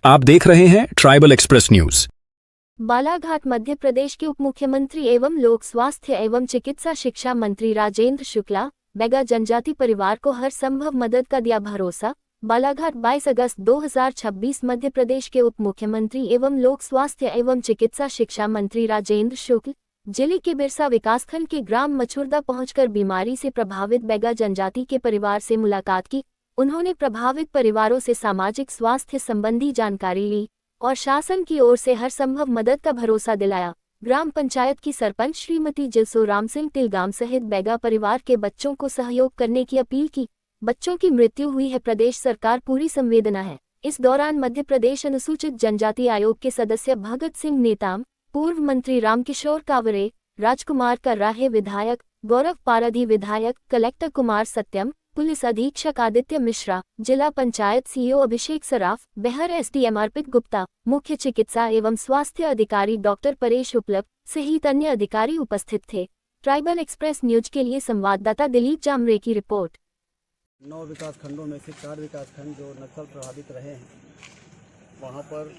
आप देख रहे हैं tribal express news. Balaghat Madhya Pradesh के उप मुख्यमंत्री एवं लोक स्वास्थ्य एवं चिकित्सा शिक्षा मंत्री राजेंद्र शुक्ला बैगा जनजाति परिवार को हर संभव मदद का दिया भरोसा। बालाघाट 22 अगस्त 2026। मध्य प्रदेश के उप मुख्यमंत्री एवं लोक स्वास्थ्य एवं चिकित्सा शिक्षा मंत्री राजेंद्र शुक्ल जिले के बिरसा विकासखंड के ग्राम मछुरदा पहुंचकर बीमारी से प्रभावित बैगा जनजाति के परिवार से मुलाकात की। उन्होंने प्रभावित परिवारों से सामाजिक स्वास्थ्य संबंधी जानकारी ली और शासन की ओर से हर संभव मदद का भरोसा दिलाया। ग्राम पंचायत की सरपंच श्रीमती जिलसो राम सिंह तिलगाम सहित बैगा परिवार के बच्चों को सहयोग करने की अपील की। बच्चों की मृत्यु हुई है, प्रदेश सरकार पूरी संवेदना है। इस दौरान मध्य प्रदेश अनुसूचित जनजाति आयोग के सदस्य भगत सिंह नेताम, पूर्व मंत्री रामकिशोर कावरे, राजकुमार कर्राहे विधायक, गौरव पाराधी विधायक, कलेक्टर कुमार सत्यम, पुलिस अधीक्षक आदित्य मिश्रा, जिला पंचायत सीईओ अभिषेक सराफ, बेहर एसडीएम अर्पित गुप्ता, मुख्य चिकित्सा एवं स्वास्थ्य अधिकारी डॉक्टर परेश उपलब्ध सहित अन्य अधिकारी उपस्थित थे। ट्राइबल एक्सप्रेस न्यूज के लिए संवाददाता दिलीप जामरे की रिपोर्ट। 9 विकास खंडों में से 4 विकास खंड जो नक्सल प्रभावित रहे हैं, वहाँ पर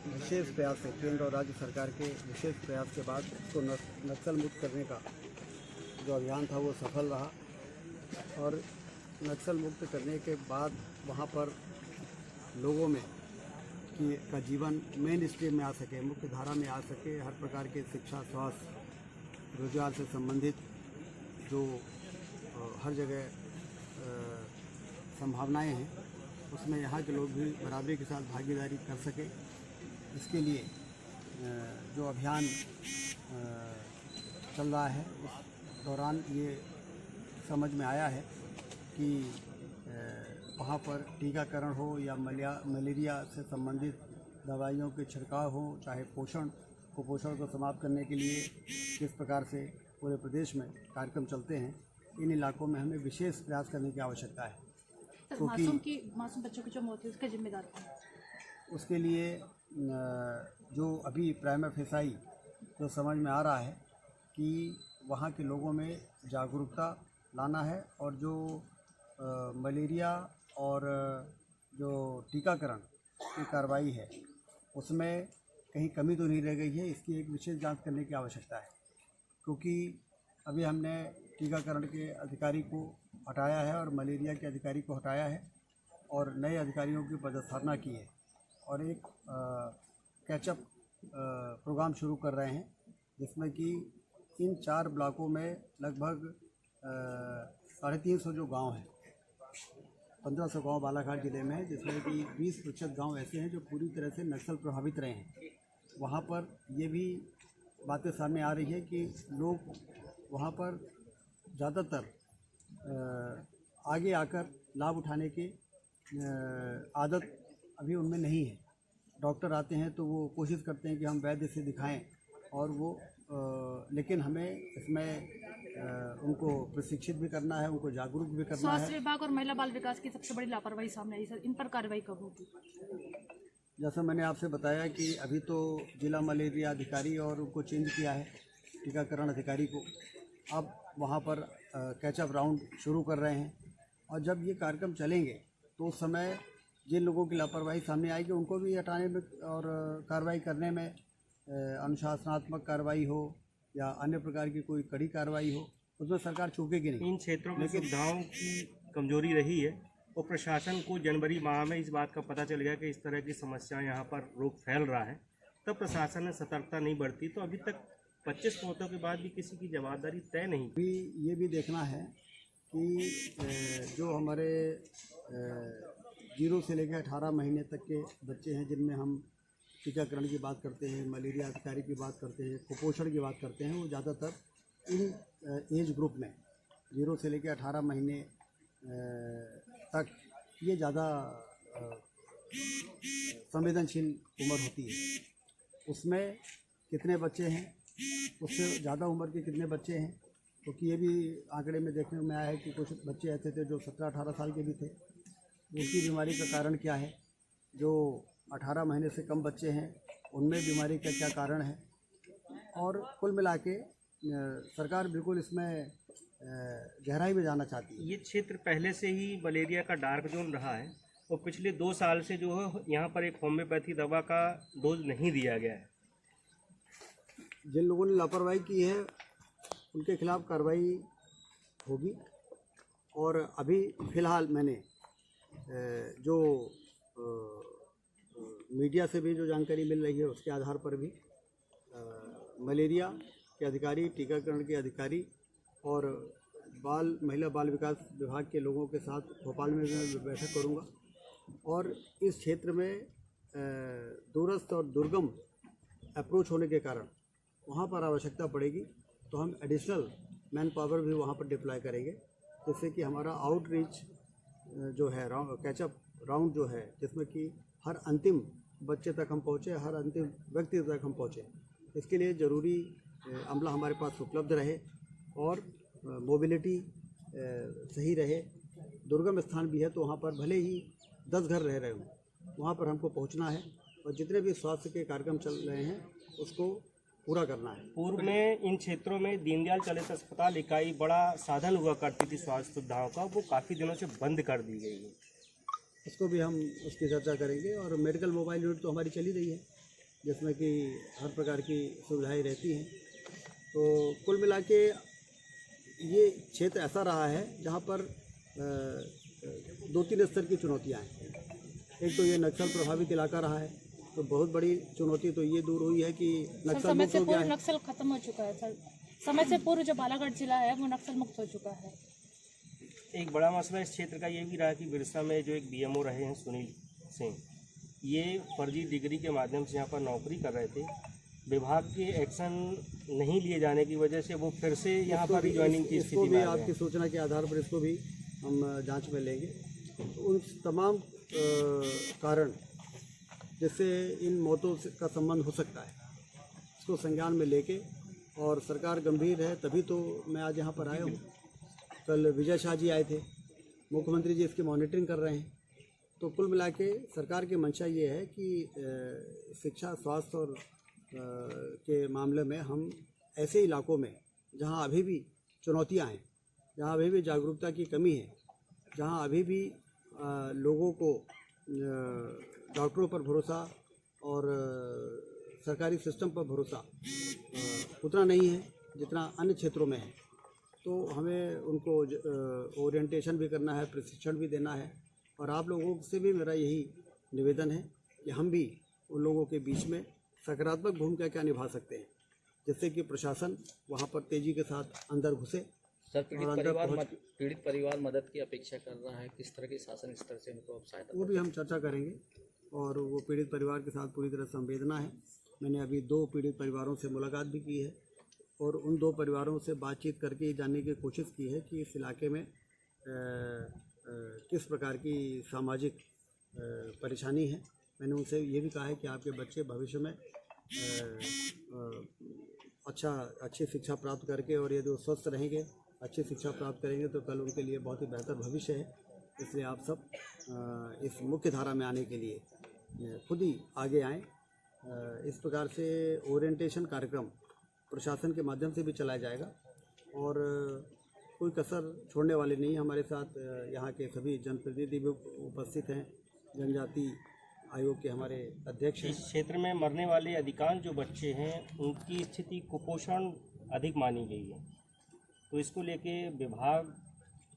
विशेष प्रयास से केंद्र और राज्य सरकार के विशेष प्रयास के बाद उसको नक्सल मुक्त करने का जो अभियान था वो सफल रहा। और नक्सल मुक्त करने के बाद वहाँ पर लोगों में का जीवन मेन स्ट्रीम में आ सके, मुख्य धारा में आ सके, हर प्रकार के शिक्षा, स्वास्थ्य, रोजगार से संबंधित जो हर जगह संभावनाएं हैं, उसमें यहाँ के लोग भी बराबरी के साथ भागीदारी कर सके। इसके लिए जो अभियान चल रहा है, उस दौरान ये समझ में आया है कि वहाँ पर टीकाकरण हो या मलेरिया से संबंधित दवाइयों के छिड़काव हो, चाहे कुपोषण को समाप्त करने के लिए किस प्रकार से पूरे प्रदेश में कार्यक्रम चलते हैं, इन इलाकों में हमें विशेष प्रयास करने की आवश्यकता है। क्योंकि मासूम बच्चों की जो मौत है उसका जिम्मेदार कौन है? उसके लिए जो अभी प्राइमा फेसाई जो समझ में आ रहा है कि वहाँ के लोगों में जागरूकता लाना है और जो मलेरिया और जो टीकाकरण की कार्रवाई है उसमें कहीं कमी तो नहीं रह गई है, इसकी एक विशेष जांच करने की आवश्यकता है। क्योंकि अभी हमने टीकाकरण के अधिकारी को हटाया है और मलेरिया के अधिकारी को हटाया है और नए अधिकारियों की पदस्थापना की है और एक कैचअप प्रोग्राम शुरू कर रहे हैं, जिसमें कि इन 4 ब्लॉकों में लगभग 350 जो गांव हैं, 1500 गांव बालाघाट जिले में हैं, जिसमें कि 20% गांव ऐसे हैं जो पूरी तरह से नक्सल प्रभावित रहे हैं। वहां पर ये भी बातें सामने आ रही है कि लोग वहां पर ज़्यादातर आगे आकर लाभ उठाने की आदत अभी उनमें नहीं है। डॉक्टर आते हैं तो वो कोशिश करते हैं कि हम वैद्य से दिखाएं और वो लेकिन हमें इसमें उनको प्रशिक्षित भी करना है, उनको जागरूक भी करना है। स्वास्थ्य विभाग और महिला बाल विकास की सबसे बड़ी लापरवाही सामने आई सर, इन पर कार्रवाई कब होगी? जैसा मैंने आपसे बताया कि अभी तो जिला मलेरिया अधिकारी और उनको चेंज किया है टीकाकरण अधिकारी को। अब वहाँ पर कैचअप राउंड शुरू कर रहे हैं और जब ये कार्यक्रम चलेंगे तो उस समय जिन लोगों की लापरवाही सामने आएगी उनको भी हटाने में और कार्रवाई करने में, अनुशासनात्मक कार्रवाई हो या अन्य प्रकार की कोई कड़ी कार्रवाई हो, उसमें सरकार चूकेगी नहीं। इन क्षेत्रों में सुविधाओं की कमजोरी रही है और प्रशासन को जनवरी माह में इस बात का पता चल गया कि इस तरह की समस्या यहाँ पर रोग फैल रहा है, तब प्रशासन ने सतर्कता नहीं बरती, तो अभी तक 25 मौतों के बाद भी किसी की जवाबदारी तय नहीं। अभी ये भी देखना है कि जो हमारे 0 से लेकर 18 महीने तक के बच्चे हैं, जिनमें हम टीकाकरण की बात करते हैं, मलेरिया अधिकारी की बात करते हैं, कुपोषण की बात करते हैं, वो ज़्यादातर इन एज ग्रुप में 0 से लेकर 18 महीने तक ये ज़्यादा संवेदनशील उम्र होती है। उसमें कितने बच्चे हैं, उससे ज़्यादा उम्र के कितने बच्चे हैं, क्योंकि ये भी आंकड़े में देखने में आया है कि कुछ बच्चे ऐसे थे जो 17-18 साल के भी थे। उनकी बीमारी का कारण क्या है? जो 18 महीने से कम बच्चे हैं उनमें बीमारी का क्या कारण है? और कुल मिला के सरकार बिल्कुल इसमें गहराई में जाना चाहती है। ये क्षेत्र पहले से ही मलेरिया का डार्क जोन रहा है, और पिछले 2 साल से जो है यहाँ पर एक होम्योपैथी दवा का डोज नहीं दिया गया है। जिन लोगों ने लापरवाही की है उनके खिलाफ कार्रवाई होगी। और अभी फ़िलहाल मैंने जो मीडिया से भी जो जानकारी मिल रही है उसके आधार पर भी मलेरिया के अधिकारी, टीकाकरण के अधिकारी और महिला बाल विकास विभाग के लोगों के साथ भोपाल में मैं बैठक करूंगा। और इस क्षेत्र में दूरस्थ और दुर्गम अप्रोच होने के कारण वहाँ पर आवश्यकता पड़ेगी तो हम एडिशनल मैन पावर भी वहाँ पर डिप्लॉय करेंगे, जिससे कि हमारा आउटरीच जो है कैचअप राउंड जो है, जिसमें कि हर अंतिम बच्चे तक हम पहुँचे, हर अंतिम व्यक्ति तक हम पहुँचे। इसके लिए ज़रूरी अमला हमारे पास उपलब्ध रहे और मोबिलिटी सही रहे। दुर्गम स्थान भी है तो वहाँ पर भले ही 10 घर रह रहे हों, वहाँ पर हमको पहुँचना है और जितने भी स्वास्थ्य के कार्यक्रम चल रहे हैं उसको पूरा करना है। पूर्व में इन क्षेत्रों में दीनदयाल चलित अस्पताल इकाई बड़ा साधन हुआ करती थी स्वास्थ्य सुविधाओं का, वो काफ़ी दिनों से बंद कर दी गई है। इसको भी हम उसकी चर्चा करेंगे। और मेडिकल मोबाइल यूनिट तो हमारी चली रही है, जिसमें कि हर प्रकार की सुविधाएं रहती हैं। तो कुल मिला के ये क्षेत्र ऐसा रहा है जहाँ पर 2-3 स्तर की चुनौतियाँ हैं। एक तो ये नक्सल प्रभावित इलाका रहा है, तो बहुत बड़ी चुनौती तो ये दूर हुई है कि नक्सल मुक्त हो गया है। नक्सल खत्म हो चुका है सर, समय से पूर्व जो बालाघाट जिला है वो नक्सल मुक्त हो चुका है। एक बड़ा मसला इस क्षेत्र का ये भी रहा कि बिरसा में जो एक बीएमओ रहे हैं सुनील सिंह, ये फर्जी डिग्री के माध्यम से यहाँ पर नौकरी कर रहे थे। विभाग के एक्शन नहीं लिए जाने की वजह से वो फिर से यहाँ पर रिज्वाइनिंग की स्थिति में आ गए। आपकी सूचना के आधार पर इसको भी हम जांच में लेंगे। उन तमाम कारण जिससे इन मौतों का संबंध हो सकता है, इसको संज्ञान में लेके, और सरकार गंभीर है तभी तो मैं आज यहाँ पर आया हूँ। कल विजय शाह जी आए थे, मुख्यमंत्री जी इसकी मॉनिटरिंग कर रहे हैं। तो कुल मिला के सरकार की मंशा ये है कि शिक्षा, स्वास्थ्य और के मामले में हम ऐसे इलाकों में जहाँ अभी भी चुनौतियाँ हैं, जहाँ अभी भी जागरूकता की कमी है, जहाँ अभी भी लोगों को डॉक्टरों पर भरोसा और सरकारी सिस्टम पर भरोसा उतना नहीं है जितना अन्य क्षेत्रों में है, तो हमें उनको ओरिएंटेशन भी करना है, प्रशिक्षण भी देना है। और आप लोगों से भी मेरा यही निवेदन है कि हम भी उन लोगों के बीच में सकारात्मक भूमिका क्या निभा सकते हैं, जिससे कि प्रशासन वहाँ पर तेज़ी के साथ अंदर घुसे। सर, पीड़ित परिवार मदद की अपेक्षा कर रहा है, किस तरह की शासन स्तर से उनको सहायता, वो भी हम चर्चा करेंगे। और वो पीड़ित परिवार के साथ पूरी तरह संवेदना है। मैंने अभी 2 पीड़ित परिवारों से मुलाकात भी की है और उन 2 परिवारों से बातचीत करके जानने की कोशिश की है कि इस इलाके में किस प्रकार की सामाजिक परेशानी है। मैंने उनसे ये भी कहा है कि आपके बच्चे भविष्य में अच्छी शिक्षा प्राप्त करके, और यदि वो स्वस्थ रहेंगे, अच्छी शिक्षा प्राप्त करेंगे तो कल उनके लिए बहुत ही बेहतर भविष्य है। इसलिए आप सब इस मुख्य धारा में आने के लिए खुद ही आगे आएँ। इस प्रकार से ओरिएंटेशन कार्यक्रम प्रशासन के माध्यम से भी चलाया जाएगा और कोई कसर छोड़ने वाले नहीं। हमारे साथ यहाँ के सभी जनप्रतिनिधि भी उपस्थित हैं, जनजाति आयोग के हमारे अध्यक्ष हैं। इस क्षेत्र में मरने वाले अधिकांश जो बच्चे हैं उनकी स्थिति कुपोषण अधिक मानी गई है, तो इसको लेके विभाग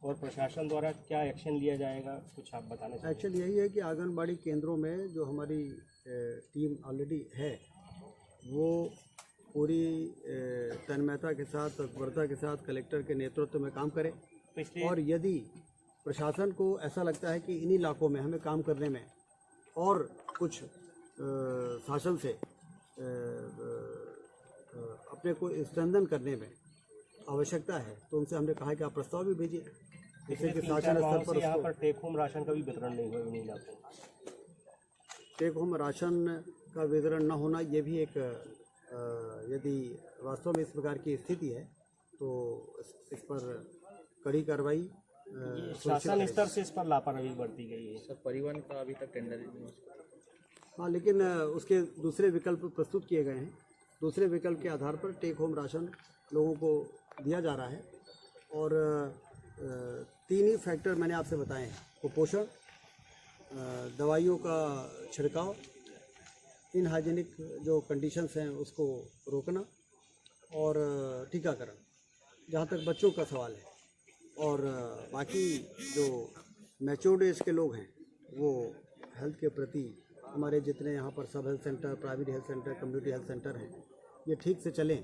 और प्रशासन द्वारा क्या एक्शन लिया जाएगा, कुछ आप बताना चाहिए। एक्शन यही है कि आंगनबाड़ी केंद्रों में जो हमारी टीम ऑलरेडी है वो पूरी तन्मयता के साथ, तत्परता के साथ कलेक्टर के नेतृत्व में काम करे। और यदि प्रशासन को ऐसा लगता है कि इन इलाकों में हमें काम करने में और कुछ शासन से अपने को स्ट्रेंथन करने में आवश्यकता है, तो उनसे हमने कहा कि आप प्रस्ताव भी भेजिए, जिससे कि शासन स्तर पर यहाँ पर टेक होम राशन का भी वितरण नहीं हुआ इन इलाकों में। टेक होम राशन का वितरण न होना, ये भी एक यदि वास्तव में इस प्रकार की स्थिति है तो इस पर कड़ी कार्रवाई शासन स्तर से इस पर लापरवाही बरती गई है। सर, परिवहन का अभी तक टेंडर नहीं हुआ। हाँ, लेकिन उसके दूसरे विकल्प प्रस्तुत किए गए हैं। दूसरे विकल्प के आधार पर टेक होम राशन लोगों को दिया जा रहा है। और 3 ही फैक्टर मैंने आपसे बताए हैं, कुपोषण, दवाइयों का छिड़काव, इनहाइजीनिक जो कंडीशंस हैं उसको रोकना और टीकाकरण, जहाँ तक बच्चों का सवाल है। और बाकी जो मैच्योर्ड एज के लोग हैं वो हेल्थ के प्रति हमारे जितने यहाँ पर सब health centre, private health centre, community health centre हैं, ये ठीक से चलें।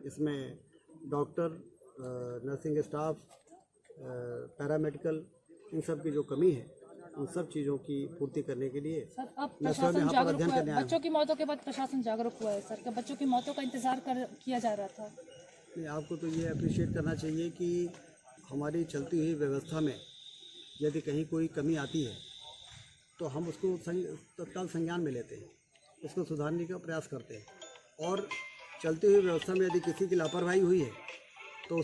इसमें डॉक्टर, नर्सिंग स्टाफ, पैरामेडिकल, इन सब की जो कमी है उन सब चीज़ों की पूर्ति करने के लिए सर अब मैं स्वयं प्रशासन यहाँ पर जागरूक अध्ययन हुआ है। करने आया हूँ। बच्चों की मौतों के बाद प्रशासन जागरूक हुआ है सर, कि बच्चों की मौतों का इंतजार किया जा रहा था। नहीं, आपको तो ये अप्रिशिएट करना चाहिए कि हमारी चलती हुई व्यवस्था में यदि कहीं कोई कमी आती है तो हम उसको तत्काल संज्ञान में लेते हैं, उसको सुधारने का प्रयास करते हैं। और चलती हुई व्यवस्था में यदि किसी की लापरवाही हुई है तो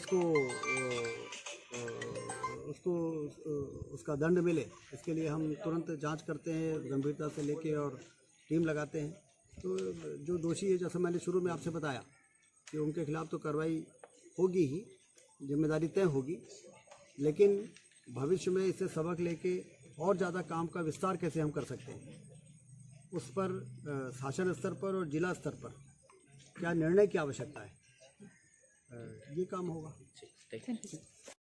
उसका दंड मिले, इसके लिए हम तुरंत जांच करते हैं, गंभीरता से लेके और टीम लगाते हैं। तो जो दोषी है, जैसा मैंने शुरू में आपसे बताया कि उनके खिलाफ तो कार्रवाई होगी ही, जिम्मेदारी तय होगी, लेकिन भविष्य में इससे सबक लेके और ज़्यादा काम का विस्तार कैसे हम कर सकते हैं, उस पर शासन स्तर पर और जिला स्तर पर क्या निर्णय की आवश्यकता है, ये काम होगा। ठीक है।